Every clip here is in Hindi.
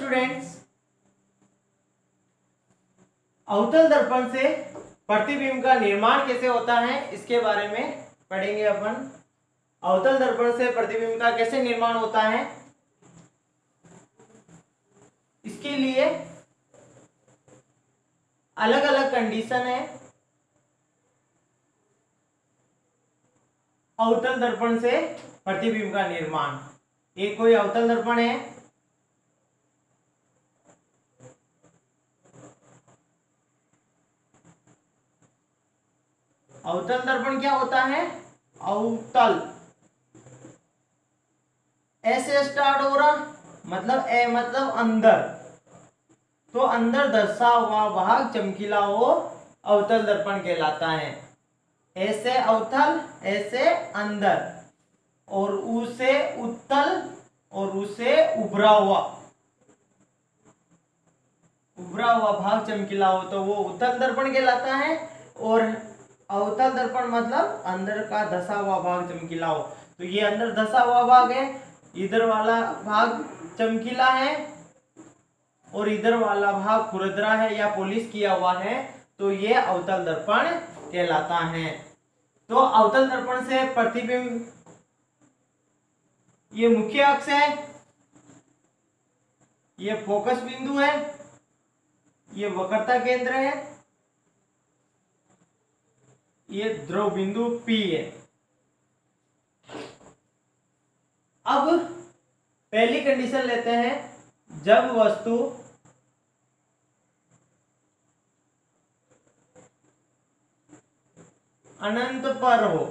स्टूडेंट्स, अवतल दर्पण से प्रतिबिंब का निर्माण कैसे होता है इसके बारे में पढ़ेंगे अपन। अवतल दर्पण से प्रतिबिंब का कैसे निर्माण होता है, इसके लिए अलग अलग कंडीशन है। अवतल दर्पण से प्रतिबिंब का निर्माण, एक कोई अवतल दर्पण है, अवतल दर्पण क्या होता है, अवतल ऐसे स्टार्ट हो रहा, मतलब ए मतलब अंदर, तो अंदर दर्शा हुआ भाग चमकीला हो अवतल दर्पण कहलाता है। ऐसे अवतल, ऐसे अंदर, और उसे उत्तल और उसे उभरा हुआ भाग चमकीला हो तो वो उत्तल दर्पण कहलाता है। और अवतल दर्पण मतलब अंदर का धसा हुआ भाग चमकीला हो, तो ये अंदर धसा हुआ भाग है, इधर वाला भाग चमकीला है और इधर वाला भाग खुरदरा है या पॉलिश किया हुआ है, तो ये अवतल दर्पण कहलाता है। तो अवतल दर्पण से प्रतिबिंब, ये मुख्य अक्ष है, ये फोकस बिंदु है, ये वक्रता केंद्र है, ये ध्रुव बिंदु P है। अब पहली कंडीशन लेते हैं, जब वस्तु अनंत पर हो,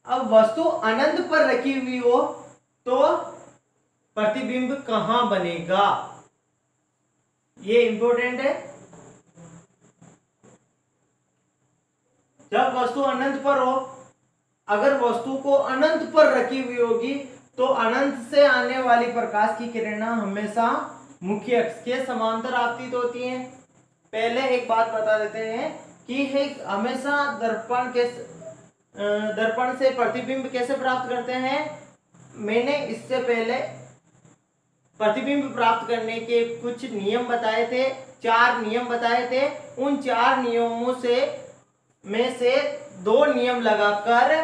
अब वस्तु अनंत पर रखी हुई हो तो प्रतिबिंब कहां बनेगा, ये इंपॉर्टेंट है। जब वस्तु अनंत पर हो, अगर वस्तु को अनंत पर रखी हुई होगी तो अनंत से आने वाली प्रकाश की किरणें हमेशा मुख्य अक्ष के समांतर आपतित होती हैं। पहले एक बात बता देते हैं कि हमेशा दर्पण से प्रतिबिंब कैसे प्राप्त करते हैं। मैंने इससे पहले प्रतिबिंब प्राप्त करने के कुछ नियम बताए थे, 4 नियम बताए थे। उन 4 नियमों में से 2 नियम लगाकर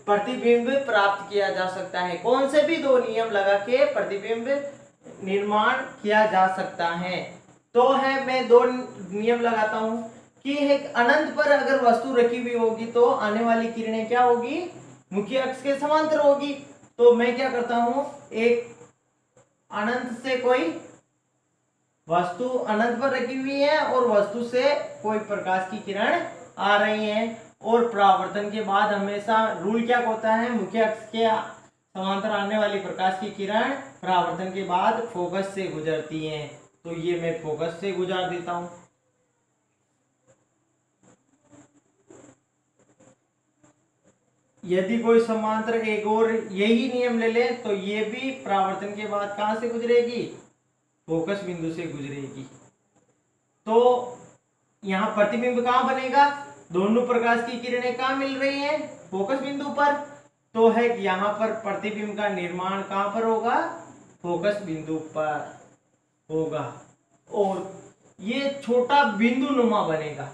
प्रतिबिंब प्राप्त किया जा सकता है। कौन से भी 2 नियम लगा के प्रतिबिंब निर्माण किया जा सकता है। तो है, मैं 2 नियम लगाता हूं कि एक अनंत पर अगर वस्तु रखी हुई होगी तो आने वाली किरणें क्या होगी, मुख्य अक्ष के समांतर होगी। तो मैं क्या करता हूं, एक अनंत से कोई वस्तु अनंत पर रखी हुई है और वस्तु से कोई प्रकाश की किरण आ रही है, और परावर्तन के बाद हमेशा रूल क्या होता है, मुख्य अक्ष के समांतर आने वाली प्रकाश की किरण परावर्तन के बाद फोकस से गुजरती है। तो ये मैं फोकस से गुजार देता हूं। यदि कोई समांतर एक और यही नियम ले ले तो ये भी परावर्तन के बाद कहां से गुजरेगी, फोकस बिंदु से गुजरेगी। तो यहां प्रतिबिंब कहां बनेगा, दोनों प्रकाश की किरणें कहां मिल रही हैं, फोकस बिंदु पर। तो है कि यहां पर प्रतिबिंब का निर्माण कहां पर होगा, फोकस बिंदु पर होगा, और ये छोटा बिंदु नुमा बनेगा,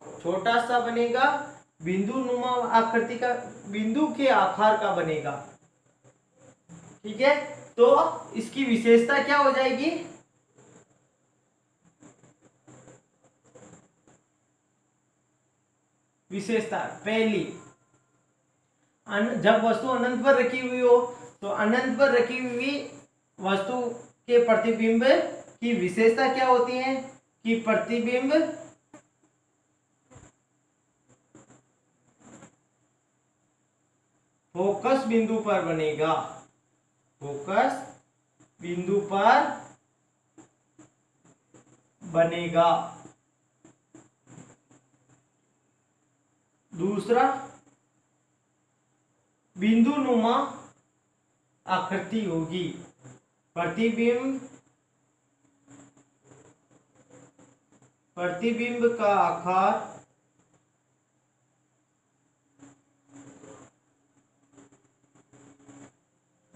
छोटा सा बनेगा, बिंदु नुमा आकृति का, बिंदु के आकार का बनेगा। ठीक है, तो इसकी विशेषता क्या हो जाएगी, विशेषता पहली, जब वस्तु अनंत पर रखी हुई हो तो अनंत पर रखी हुई वस्तु के प्रतिबिंब की विशेषता क्या होती है कि प्रतिबिंब फोकस बिंदु पर बनेगा, फोकस बिंदु पर बनेगा। दूसरा, बिंदु नुमा आकृति होगी, प्रतिबिंब का आकार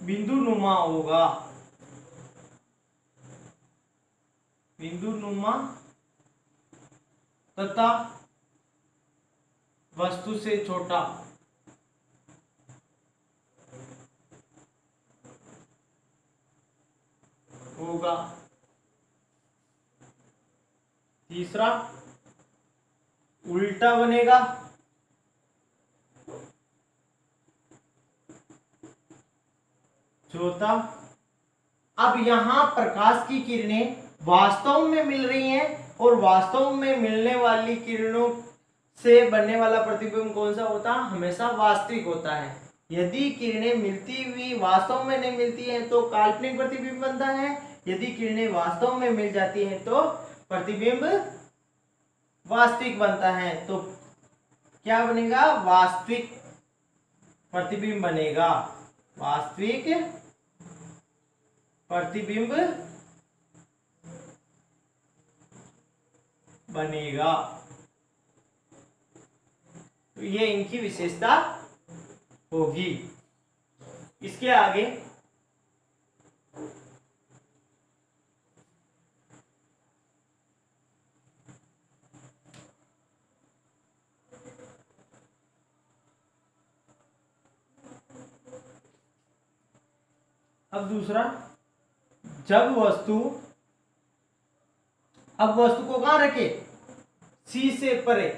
बिंदु नुमा होगा, बिंदु नुमा तथा वस्तु से छोटा होगा। तीसरा, उल्टा बनेगा। चौथा, अब यहां प्रकाश की किरणें वास्तव में मिल रही हैं और वास्तव में मिलने वाली किरणों से बनने वाला प्रतिबिंब कौन सा होता है? हमेशा वास्तविक होता है। यदि किरणें मिलती हुई वास्तव में नहीं मिलती हैं तो काल्पनिक प्रतिबिंब बनता है। यदि किरणें वास्तव में मिल जाती हैं तो प्रतिबिंब वास्तविक बनता है। तो क्या बनेगा? वास्तविक प्रतिबिंब बनेगा, वास्तविक प्रतिबिंब बनेगा। तो ये इनकी विशेषता होगी। इसके आगे अब दूसरा, जब वस्तु, अब वस्तु को कहां रखे? सी से परे।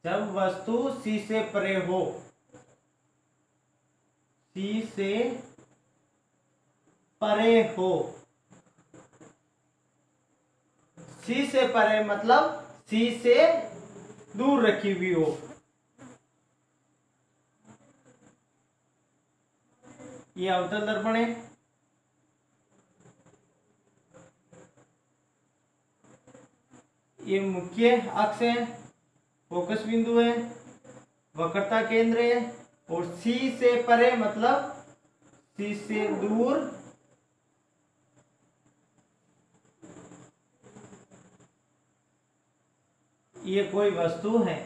जब वस्तु सी से परे हो, सी से परे हो, सी से परे मतलब सी से दूर रखी हुई हो। ये अवतल दर्पण है। ये मुख्य अक्ष है, फोकस बिंदु है, वक्रता केंद्र है, और सी से परे मतलब सी से दूर ये कोई वस्तु है,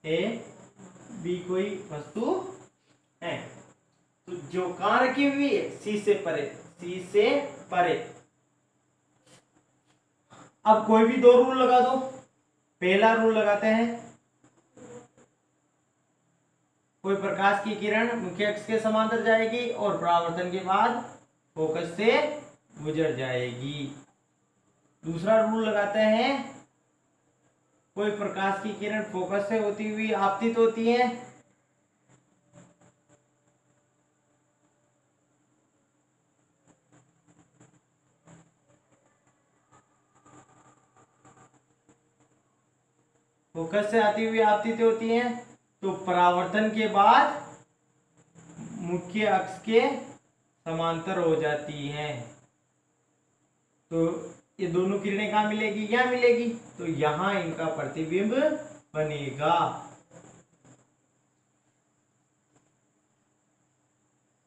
ए बी कोई वस्तु है। तो जो कहां रखी हुई है? सी से परे, सी से परे। अब कोई भी दो रूल लगा दो। पहला रूल लगाते हैं, कोई प्रकाश की किरण मुख्य अक्ष के समांतर जाएगी और परावर्तन के बाद फोकस से गुजर जाएगी। दूसरा रूल लगाते हैं, कोई प्रकाश की किरण फोकस से होती हुई आपतित होती है, फोकस से आती हुई आपतित होती हैं, तो परावर्तन के बाद मुख्य अक्ष के समांतर हो जाती हैं। तो ये दोनों किरणें कहां मिलेगी? यहां मिलेगी। तो यहां इनका प्रतिबिंब बनेगा।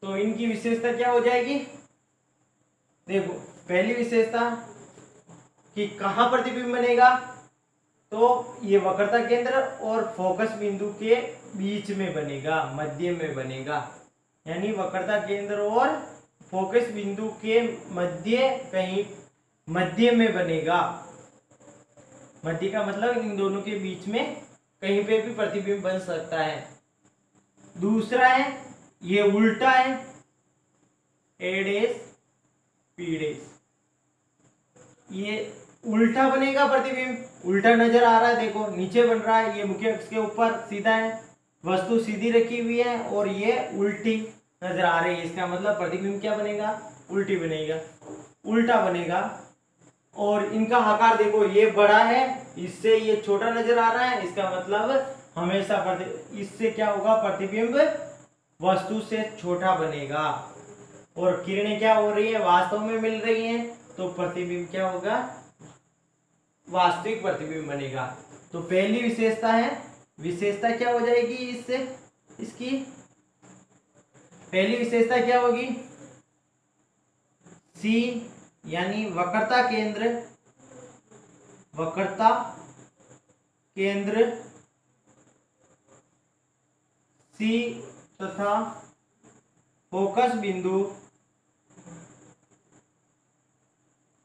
तो इनकी विशेषता क्या हो जाएगी? देखो, पहली विशेषता कि कहां प्रतिबिंब बनेगा, तो ये वक्रता केंद्र और फोकस बिंदु के बीच में बनेगा, मध्य में बनेगा। यानी वक्रता केंद्र और फोकस बिंदु के मध्य, कहीं मध्य में बनेगा। मध्य का मतलब इन दोनों के बीच में कहीं पे भी प्रतिबिंब बन सकता है। दूसरा है, ये उल्टा है, ए डैश पी डैश, ये उल्टा बनेगा प्रतिबिंब। उल्टा नजर आ रहा है, देखो नीचे बन रहा है, ये मुख्य अक्ष के ऊपर सीधा है, वस्तु सीधी रखी हुई है और ये उल्टी नजर आ रही है। इसका मतलब प्रतिबिंब क्या बनेगा? उल्टी बनेगा, उल्टा बनेगा। और इनका आकार देखो, ये बड़ा है, इससे ये छोटा नजर आ रहा है। इसका मतलब हमेशा इससे क्या होगा? प्रतिबिंब वस्तु से छोटा बनेगा। और किरणें क्या हो रही है? वास्तव में मिल रही हैं, तो प्रतिबिंब क्या होगा? वास्तविक प्रतिबिंब बनेगा। तो पहली विशेषता है, विशेषता क्या हो जाएगी इससे? इसकी पहली विशेषता क्या होगी? सी यानी वक्रता केंद्र, वक्रता केंद्र सी तथा फोकस बिंदु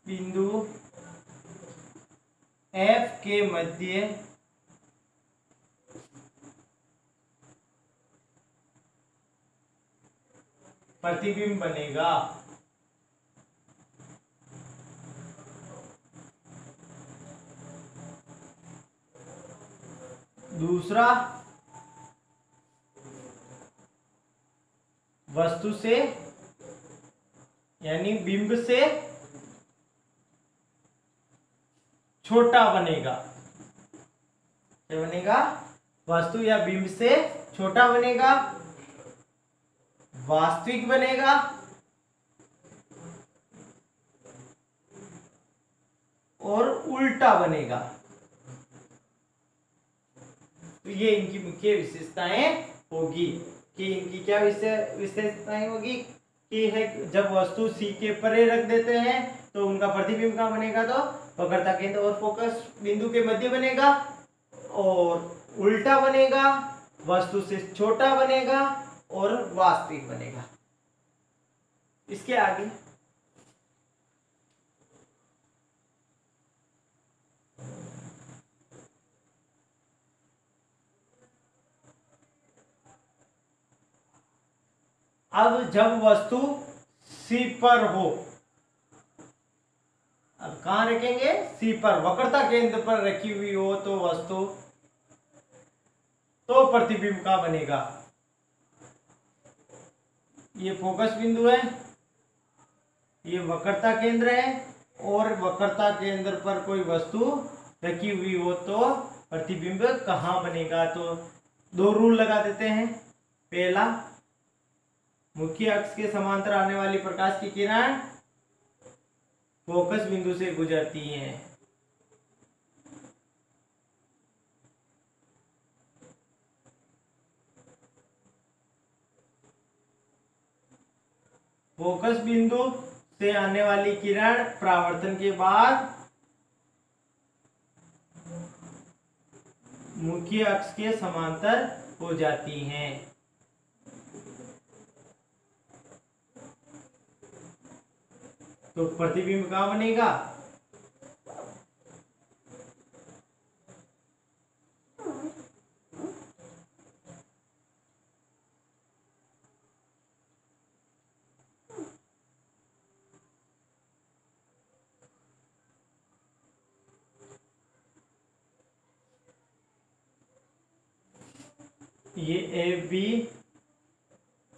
बिंदु F के मध्य प्रतिबिंब बनेगा। दूसरा, वस्तु से यानी बिंब से छोटा बनेगा। क्या बनेगा? वस्तु या बिंब से छोटा बनेगा, वास्तविक बनेगा और उल्टा बनेगा। तो ये इनकी मुख्य विशेषताएं होगी कि इनकी क्या विशेषताएं होगी कि है जब वस्तु सी के परे रख देते हैं तो उनका प्रतिबिंब कहाँ बनेगा? तो वक्रता केंद्र और फोकस बिंदु के मध्य बनेगा, और उल्टा बनेगा, वस्तु से छोटा बनेगा और वास्तविक बनेगा। इसके आगे अब जब वस्तु सी पर हो, अब कहां रखेंगे? सी पर, वक्रता केंद्र पर रखी हुई हो तो वस्तु, तो प्रतिबिंब का बनेगा। ये फोकस बिंदु है, ये वक्रता केंद्र है, और वक्रता केंद्र पर कोई वस्तु रखी हुई हो तो प्रतिबिंब कहां बनेगा? तो दो रूल लगा देते हैं। पहला, मुख्य अक्ष के समांतर आने वाली प्रकाश की किरण फोकस बिंदु से गुजरती हैं। फोकस बिंदु से आने वाली किरण परावर्तन के बाद मुख्य अक्ष के समांतर हो जाती हैं। तो प्रतिबिंब कहां बनेगा? ये ए बी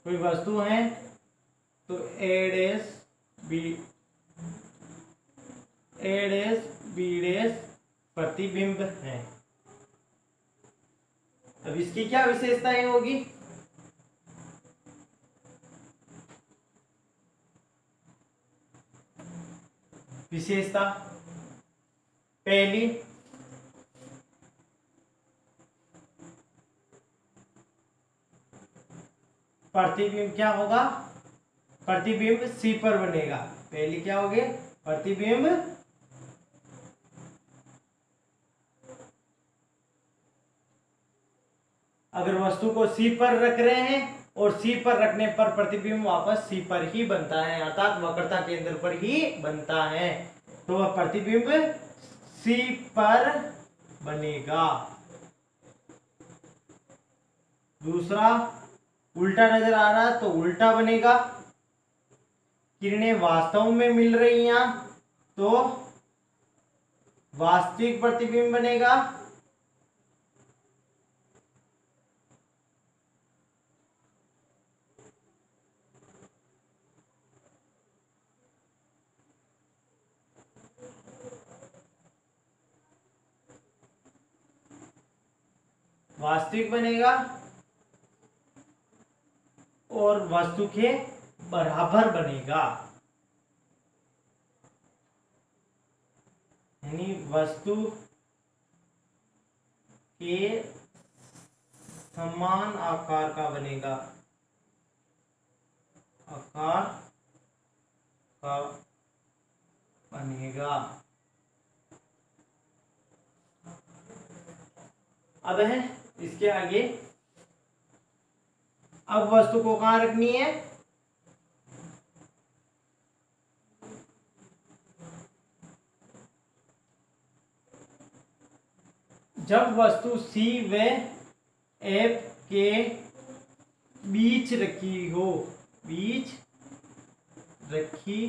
कोई वस्तु है तो ए डैश बी डैश प्रतिबिंब है। अब इसकी क्या विशेषताएं होगी? विशेषता पहली, प्रतिबिंब क्या होगा? प्रतिबिंब सी पर बनेगा। पहली क्या होगी? प्रतिबिंब अगर वस्तु को सी पर रख रहे हैं और सी पर रखने पर प्रतिबिंब वापस सी पर ही बनता है, अर्थात वक्रता केंद्र पर ही बनता है, तो वह प्रतिबिंब सी पर बनेगा। दूसरा, उल्टा नजर आ रहा है तो उल्टा बनेगा। किरणें वास्तव में मिल रही हैं तो वास्तविक प्रतिबिंब बनेगा। वास्तविक बनेगा और वस्तु के बराबर बनेगा, यानी वस्तु के समान आकार का बनेगा, आकार का बनेगा। अब है इसके आगे, अब वस्तु को कहां रखनी है? जब वस्तु सी व एफ के बीच रखी हो, बीच रखी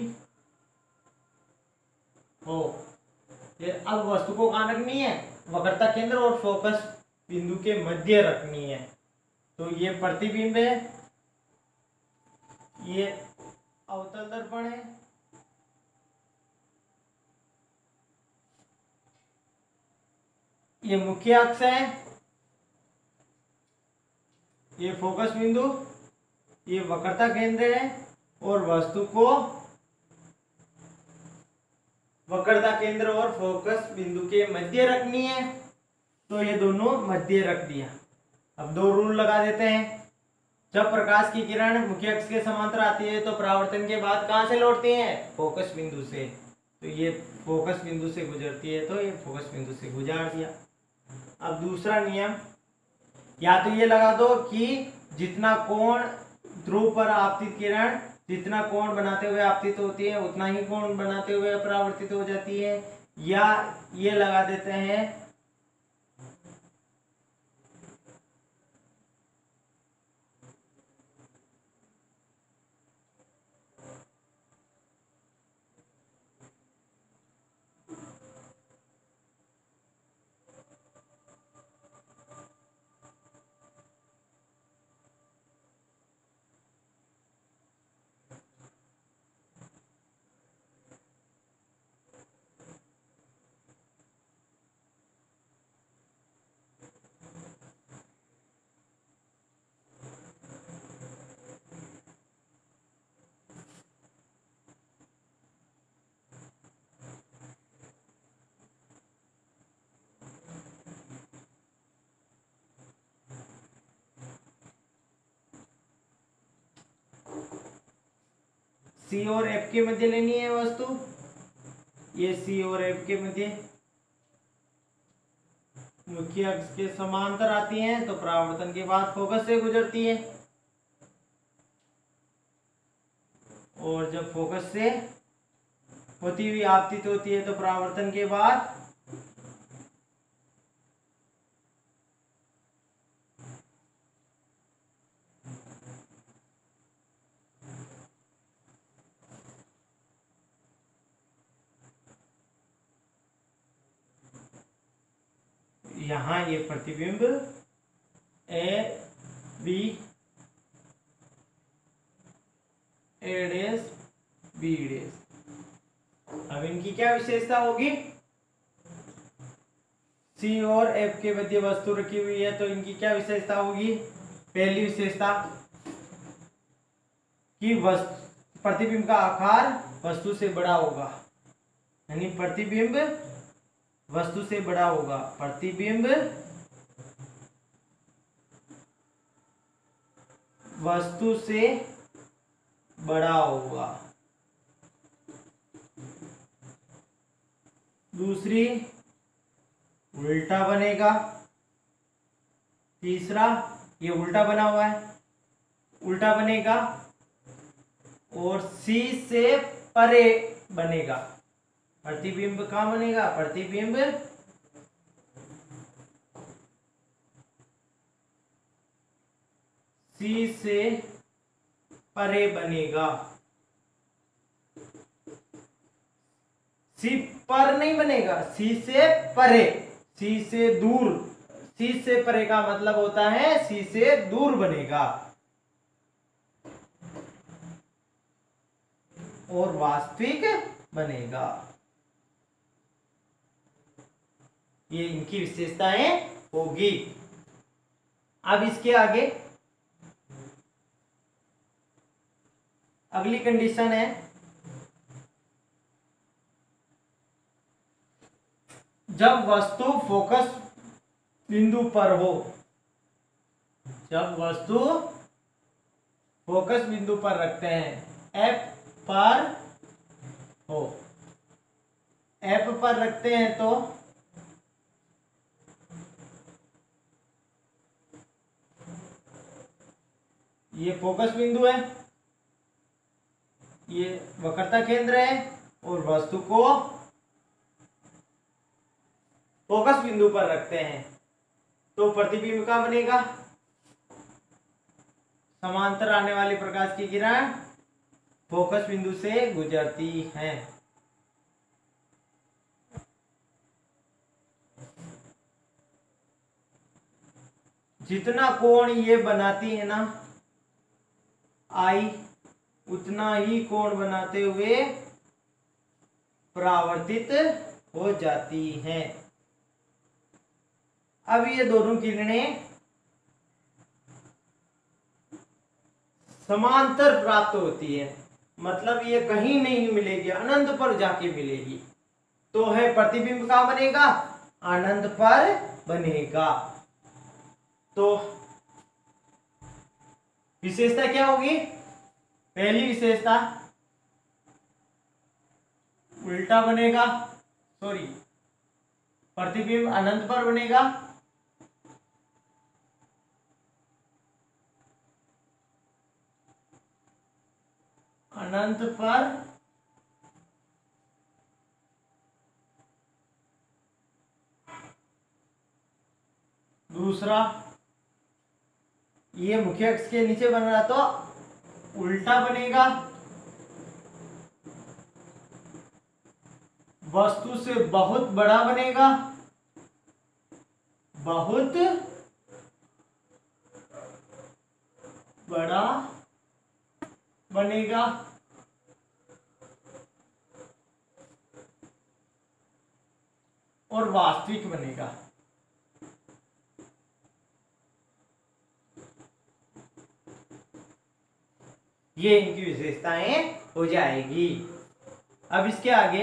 हो, ये अब वस्तु को कहाँ रखनी है, वक्रता केंद्र और फोकस बिंदु के मध्य रखनी है। तो ये प्रतिबिंब है, ये अवतल दर्पण है, ये मुख्य अक्ष है, ये फोकस बिंदु, ये वक्रता केंद्र है और वस्तु को वक्रता केंद्र और फोकस बिंदु के मध्य रखनी है। तो ये दोनों मध्य रख दिया। अब दो रूल लगा देते हैं। जब प्रकाश की किरण मुख्य अक्ष के समांतर आती है तो परावर्तन के बाद कहां से लौटती है, फोकस बिंदु से। तो ये फोकस बिंदु से गुजरती है, तो ये फोकस बिंदु से गुजार दिया। अब दूसरा नियम, या तो ये लगा दो कि जितना कोण ध्रुव पर आपतित किरण जितना कोण बनाते हुए आपतित होती है उतना ही कोण बनाते हुए अपरावर्तित हो जाती है, या ये लगा देते हैं सी और एफ के मध्य लेनी है वस्तु, ये सी और एफ के मध्य मुख्य अक्ष के समांतर आती हैं तो परावर्तन के बाद फोकस से गुजरती है, और जब फोकस से होती हुई आपतित होती है तो परावर्तन के बाद यहां ये प्रतिबिंब A B A dash B dash. अब इनकी क्या विशेषता होगी, सी और एफ के मध्य वस्तु रखी हुई है तो इनकी क्या विशेषता होगी। पहली विशेषता कि प्रतिबिंब का आकार वस्तु से बड़ा होगा, यानी प्रतिबिंब वस्तु से बड़ा होगा, प्रतिबिंब वस्तु से बड़ा होगा। दूसरी, उल्टा बनेगा। तीसरा, ये उल्टा बना हुआ है, उल्टा बनेगा और सी से परे बनेगा। प्रतिबिंब कहां बनेगा, प्रतिबिंब सी से परे बनेगा। सी पर नहीं बनेगा, सी से परे, सी से दूर। सी से परे का मतलब होता है सी से दूर बनेगा। और वास्तविक बनेगा। ये इनकी विशेषताएं होगी। अब इसके आगे अगली कंडीशन है, जब वस्तु फोकस बिंदु पर हो, जब वस्तु फोकस बिंदु पर रखते हैं, एफ पर हो, एफ पर रखते हैं तो ये फोकस बिंदु है, ये वक्रता केंद्र है और वस्तु को फोकस बिंदु पर रखते हैं तो प्रतिबिंब का बनेगा, समांतर आने वाली प्रकाश की किरण फोकस बिंदु से गुजरती है। जितना कोण ये बनाती है ना आई, उतना ही कोण बनाते हुए परावर्तित हो जाती हैं। अब ये दोनों किरणें समांतर प्राप्त होती है, मतलब ये कहीं नहीं मिलेगी, अनंत पर जाके मिलेगी, तो है प्रतिबिंब का बनेगा, अनंत पर बनेगा। तो विशेषता क्या होगी? पहली विशेषता उल्टा बनेगा, सॉरी प्रतिबिंब अनंत पर बनेगा, अनंत पर दूसरा ये मुख्य अक्ष के नीचे बन रहा तो उल्टा बनेगा, वस्तु से बहुत बड़ा बनेगा, बहुत बड़ा बनेगा, और वास्तविक बनेगा। ये इनकी विशेषताएं हो जाएगी। अब इसके आगे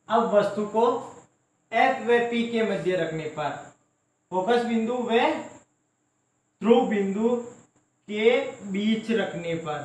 अब वस्तु को F व P के मध्य रखने पर, फोकस बिंदु व ध्रुव बिंदु के बीच रखने पर